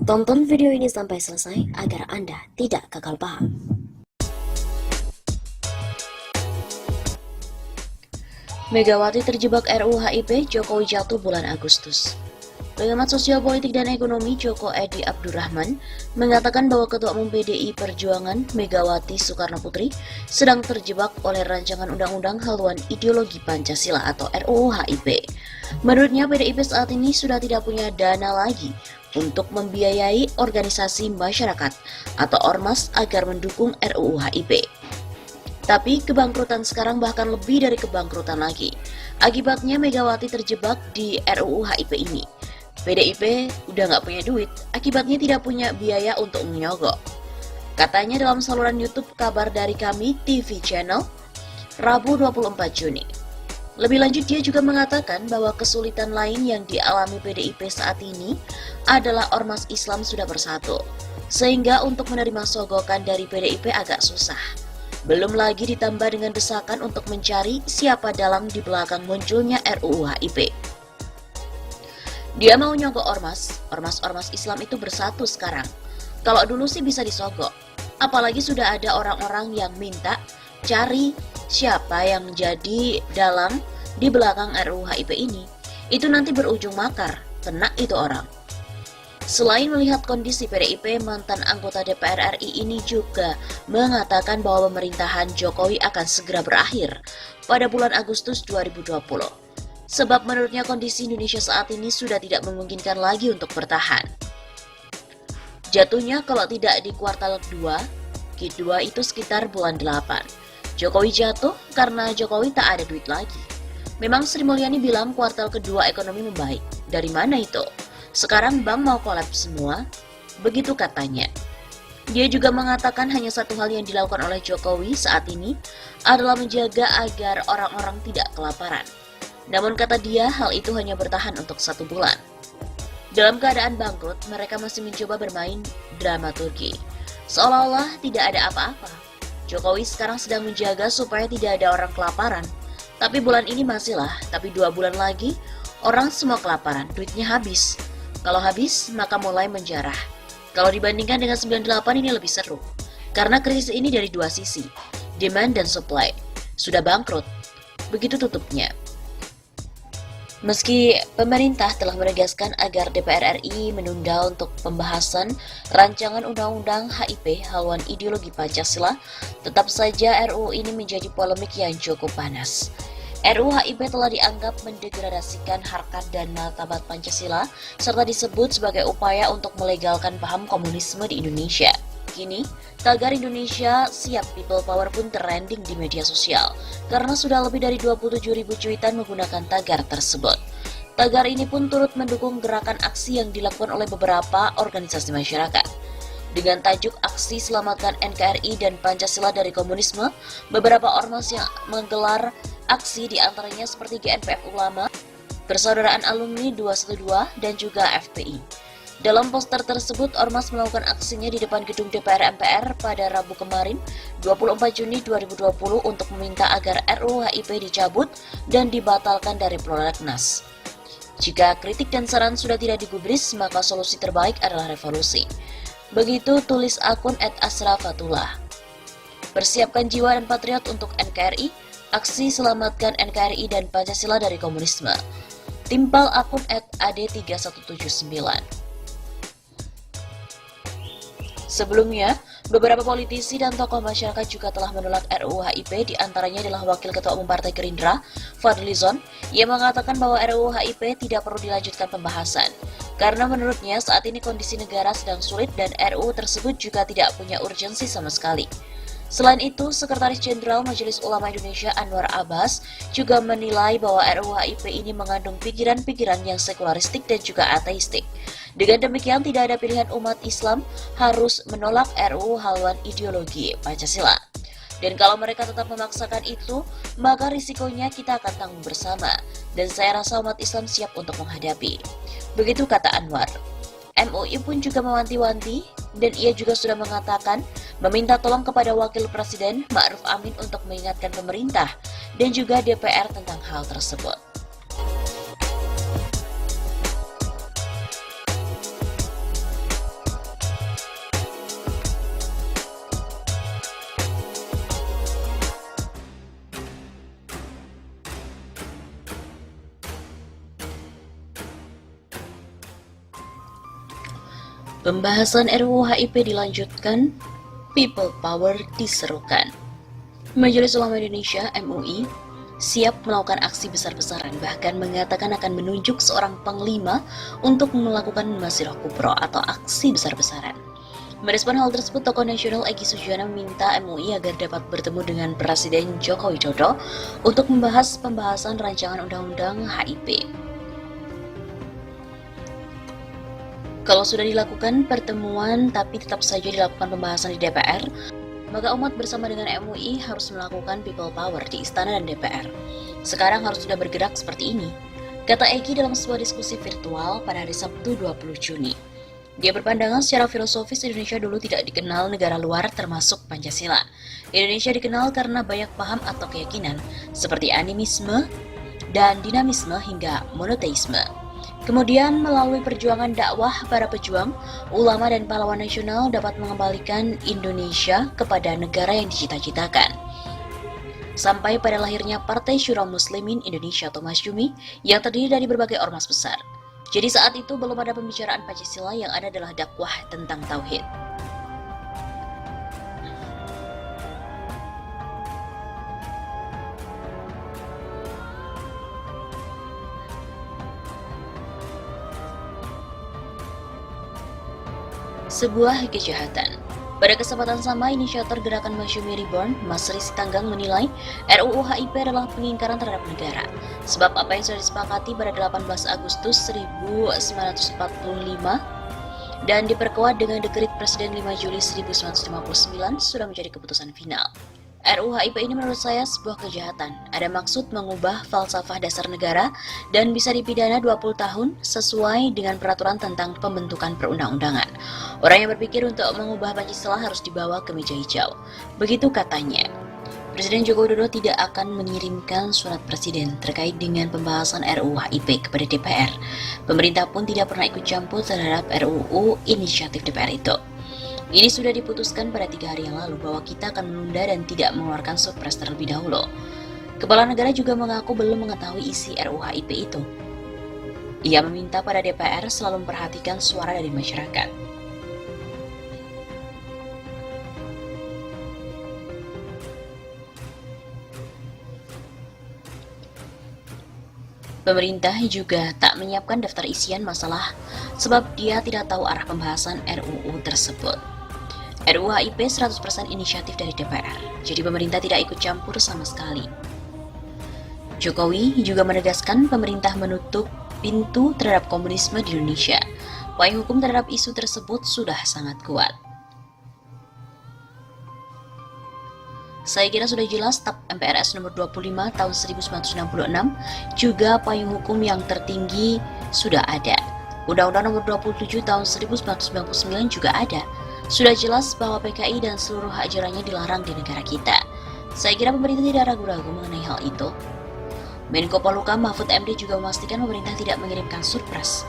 Tonton video ini sampai selesai agar Anda tidak gagal paham. Megawati terjebak RUU HIP, Jokowi jatuh bulan Agustus. Pengamat sosial politik dan ekonomi Joko Edi Abdurrahman mengatakan bahwa Ketua Umum PDI Perjuangan Megawati Soekarnoputri sedang terjebak oleh rancangan undang-undang haluan ideologi Pancasila atau RUU HIP. Menurutnya PDIP saat ini sudah tidak punya dana lagi untuk membiayai organisasi masyarakat atau ormas agar mendukung RUU HIP. Tapi kebangkrutan sekarang bahkan lebih dari kebangkrutan lagi. Akibatnya Megawati terjebak di RUU HIP ini. PDIP udah nggak punya duit, akibatnya tidak punya biaya untuk menyogok. Katanya dalam saluran YouTube Kabar Dari Kami TV Channel, Rabu 24 Juni. Lebih lanjut dia juga mengatakan bahwa kesulitan lain yang dialami PDIP saat ini adalah ormas Islam sudah bersatu, sehingga untuk menerima sogokan dari PDIP agak susah. Belum lagi ditambah dengan desakan untuk mencari siapa dalang di belakang munculnya RUU HIP. Dia mau nyogok ormas Islam itu bersatu sekarang. Kalau dulu sih bisa disogok, apalagi sudah ada orang-orang yang minta cari siapa yang jadi dalang di belakang RUU HIP ini. Itu nanti berujung makar, kena itu orang. Selain melihat kondisi PDIP, mantan anggota DPR RI ini juga mengatakan bahwa pemerintahan Jokowi akan segera berakhir pada bulan Agustus 2020. Sebab menurutnya kondisi Indonesia saat ini sudah tidak memungkinkan lagi untuk bertahan. Jatuhnya kalau tidak di kuartal 2, Q2 itu sekitar bulan 8. Jokowi jatuh karena Jokowi tak ada duit lagi. Memang Sri Mulyani bilang kuartal kedua ekonomi membaik. Dari mana itu? Sekarang bank mau kolaps semua? Begitu katanya. Dia juga mengatakan hanya satu hal yang dilakukan oleh Jokowi saat ini adalah menjaga agar orang-orang tidak kelaparan. Namun kata dia, hal itu hanya bertahan untuk 1 bulan. Dalam keadaan bangkrut, mereka masih mencoba bermain dramaturgi. Seolah-olah tidak ada apa-apa. Jokowi sekarang sedang menjaga supaya tidak ada orang kelaparan. Tapi bulan ini masihlah, tapi 2 bulan lagi, orang semua kelaparan, duitnya habis. Kalau habis, maka mulai menjarah. Kalau dibandingkan dengan 98 ini lebih seru. Karena krisis ini dari 2 sisi, demand dan supply. Sudah bangkrut. Begitu tutupnya. Meski pemerintah telah menegaskan agar DPR RI menunda untuk pembahasan rancangan undang-undang HIP haluan ideologi Pancasila, tetap saja RUU ini menjadi polemik yang cukup panas. RUU HIP telah dianggap mendegradasikan harkat dan martabat Pancasila serta disebut sebagai upaya untuk melegalkan paham komunisme di Indonesia. Kini, tagar Indonesia Siap People Power pun trending di media sosial karena sudah lebih dari 27.000 cuitan menggunakan tagar tersebut. Tagar ini pun turut mendukung gerakan aksi yang dilakukan oleh beberapa organisasi masyarakat. Dengan tajuk Aksi Selamatkan NKRI dan Pancasila dari Komunisme, beberapa ormas yang menggelar aksi diantaranya seperti GNPF Ulama, Persaudaraan Alumni 212, dan juga FPI. Dalam poster tersebut, ormas melakukan aksinya di depan gedung DPR MPR pada Rabu kemarin, 24 Juni 2020 untuk meminta agar RUU HIP dicabut dan dibatalkan dari prolegnas. Jika kritik dan saran sudah tidak digubris, maka solusi terbaik adalah revolusi. Begitu tulis akun @asrafatullah. Persiapkan jiwa dan patriot untuk NKRI, aksi selamatkan NKRI dan Pancasila dari komunisme. Timpal akun @ad3179. Sebelumnya, beberapa politisi dan tokoh masyarakat juga telah menolak RUU HIP, diantaranya adalah Wakil Ketua Umum Partai Gerindra, Fadlizon, yang mengatakan bahwa RUU HIP tidak perlu dilanjutkan pembahasan. Karena menurutnya saat ini kondisi negara sedang sulit dan RUU tersebut juga tidak punya urgensi sama sekali. Selain itu, Sekretaris Jenderal Majelis Ulama Indonesia Anwar Abbas juga menilai bahwa RUU HIP ini mengandung pikiran-pikiran yang sekularistik dan juga ateistik. Dengan demikian, tidak ada pilihan umat Islam harus menolak RUU haluan ideologi Pancasila. Dan kalau mereka tetap memaksakan itu, maka risikonya kita akan tanggung bersama. Dan saya rasa umat Islam siap untuk menghadapi. Begitu kata Anwar. MUI pun juga mewanti-wanti dan ia juga sudah mengatakan meminta tolong kepada Wakil Presiden Ma'ruf Amin untuk mengingatkan pemerintah dan juga DPR tentang hal tersebut. Pembahasan RUU HIP dilanjutkan, People Power diserukan. Majelis Ulama Indonesia (MUI) siap melakukan aksi besar-besaran, bahkan mengatakan akan menunjuk seorang panglima untuk melakukan Masirah Kubro atau aksi besar-besaran. Merespon hal tersebut, tokoh nasional Egy Sujana meminta MUI agar dapat bertemu dengan Presiden Joko Widodo untuk membahas pembahasan rancangan undang-undang HIP. Kalau sudah dilakukan pertemuan tapi tetap saja dilakukan pembahasan di DPR, maka umat bersama dengan MUI harus melakukan people power di Istana dan DPR. Sekarang harus sudah bergerak seperti ini, kata Egy dalam sebuah diskusi virtual pada hari Sabtu 20 Juni. Dia berpandangan secara filosofis Indonesia dulu tidak dikenal negara luar termasuk Pancasila. Indonesia dikenal karena banyak paham atau keyakinan seperti animisme dan dinamisme hingga monoteisme. Kemudian melalui perjuangan dakwah para pejuang, ulama dan pahlawan nasional dapat mengembalikan Indonesia kepada negara yang dicita-citakan. Sampai pada lahirnya Partai Syura Muslimin Indonesia atau Masyumi yang terdiri dari berbagai ormas besar. Jadi saat itu belum ada pembicaraan Pancasila, yang ada adalah dakwah tentang tauhid. Sebuah kejahatan. Pada kesempatan sama, inisiator gerakan Masyumi Reborn, Mas Ri Sitanggang, menilai RUU HIP adalah pengingkaran terhadap negara. Sebab apa yang sudah disepakati pada 18 Agustus 1945 dan diperkuat dengan dekret Presiden 5 Juli 1959 sudah menjadi keputusan final. RUU HIP ini menurut saya sebuah kejahatan. Ada maksud mengubah falsafah dasar negara dan bisa dipidana 20 tahun sesuai dengan peraturan tentang pembentukan perundang-undangan. Orang yang berpikir untuk mengubah Pancasila harus dibawa ke meja hijau. Begitu katanya. Presiden Joko Widodo tidak akan mengirimkan surat presiden terkait dengan pembahasan RUU HIP kepada DPR. Pemerintah pun tidak pernah ikut campur terhadap RUU inisiatif DPR itu. Ini sudah diputuskan pada 3 hari yang lalu bahwa kita akan menunda dan tidak mengeluarkan surpres terlebih dahulu. Kepala negara juga mengaku belum mengetahui isi RUU HIP itu. Ia meminta pada DPR selalu memperhatikan suara dari masyarakat. Pemerintah juga tak menyiapkan daftar isian masalah sebab dia tidak tahu arah pembahasan RUU tersebut. RUU HIP 100% inisiatif dari DPR, jadi pemerintah tidak ikut campur sama sekali. Jokowi juga menegaskan pemerintah menutup pintu terhadap komunisme di Indonesia. Payung hukum terhadap isu tersebut sudah sangat kuat. Saya kira sudah jelas TAP MPRS nomor 25 tahun 1966, juga payung hukum yang tertinggi sudah ada. Undang-Undang nomor 27 tahun 1999 juga ada. Sudah jelas bahwa PKI dan seluruh hak ajarannya dilarang di negara kita. Saya kira pemerintah tidak ragu-ragu mengenai hal itu. Menko Polhukam Mahfud MD juga memastikan pemerintah tidak mengirimkan surpres.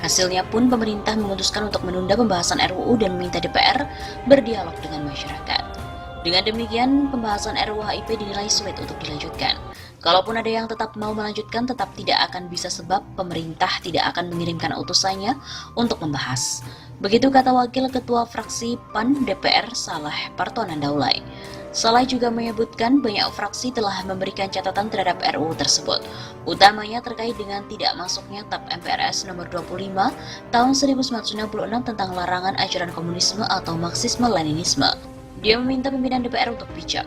Hasilnya pun pemerintah memutuskan untuk menunda pembahasan RUU dan meminta DPR berdialog dengan masyarakat. Dengan demikian, pembahasan RUU HIP dinilai sulit untuk dilanjutkan. Kalaupun ada yang tetap mau melanjutkan, tetap tidak akan bisa sebab pemerintah tidak akan mengirimkan utusannya untuk membahas. Begitu kata Wakil Ketua Fraksi PAN DPR Saleh Partonan Daulay. Saleh juga menyebutkan banyak fraksi telah memberikan catatan terhadap RUU tersebut, utamanya terkait dengan tidak masuknya TAP MPRS nomor 25 tahun 1966 tentang larangan ajaran komunisme atau Marxisme-Leninisme. Dia meminta pimpinan DPR untuk bijak,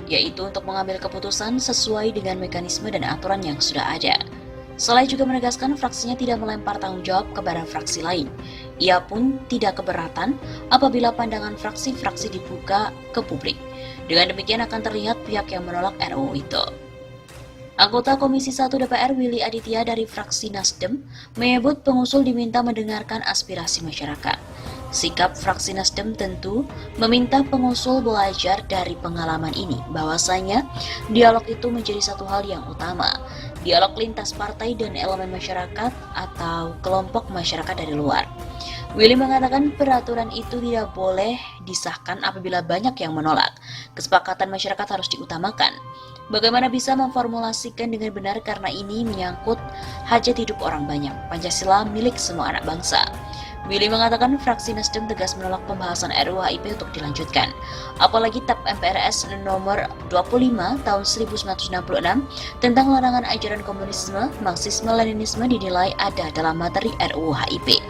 yaitu untuk mengambil keputusan sesuai dengan mekanisme dan aturan yang sudah ada. Saleh juga menegaskan fraksinya tidak melempar tanggung jawab kepada fraksi lain. Ia pun tidak keberatan apabila pandangan fraksi-fraksi dibuka ke publik. Dengan demikian akan terlihat pihak yang menolak RUU itu. Anggota Komisi 1 DPR Willy Aditya dari fraksi Nasdem menyebut pengusul diminta mendengarkan aspirasi masyarakat. Sikap fraksi Nasdem tentu meminta pengusul belajar dari pengalaman ini, bahwasanya dialog itu menjadi satu hal yang utama. Dialog lintas partai dan elemen masyarakat atau kelompok masyarakat dari luar. Willy mengatakan peraturan itu tidak boleh disahkan apabila banyak yang menolak. Kesepakatan masyarakat harus diutamakan. Bagaimana bisa memformulasikan dengan benar karena ini menyangkut hajat hidup orang banyak. Pancasila milik semua anak bangsa. Willy mengatakan fraksi Nasdem tegas menolak pembahasan RUU HIP untuk dilanjutkan. Apalagi TAP MPRS nomor 25 tahun 1966 tentang larangan ajaran komunisme, Marxisme, Leninisme dinilai ada dalam materi RUU HIP.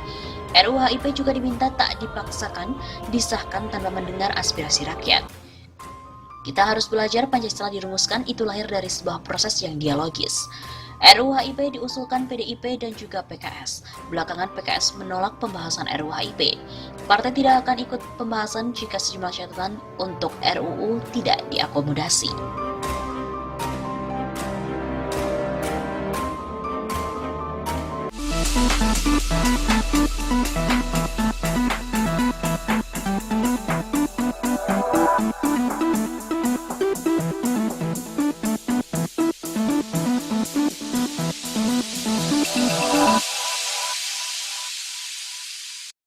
RUU HIP juga diminta tak dipaksakan, disahkan tanpa mendengar aspirasi rakyat. Kita harus belajar Pancasila dirumuskan itu lahir dari sebuah proses yang dialogis. RUU HIP diusulkan PDIP dan juga PKS. Belakangan PKS menolak pembahasan RUU HIP. Partai tidak akan ikut pembahasan jika sejumlah catatan untuk RUU tidak diakomodasi.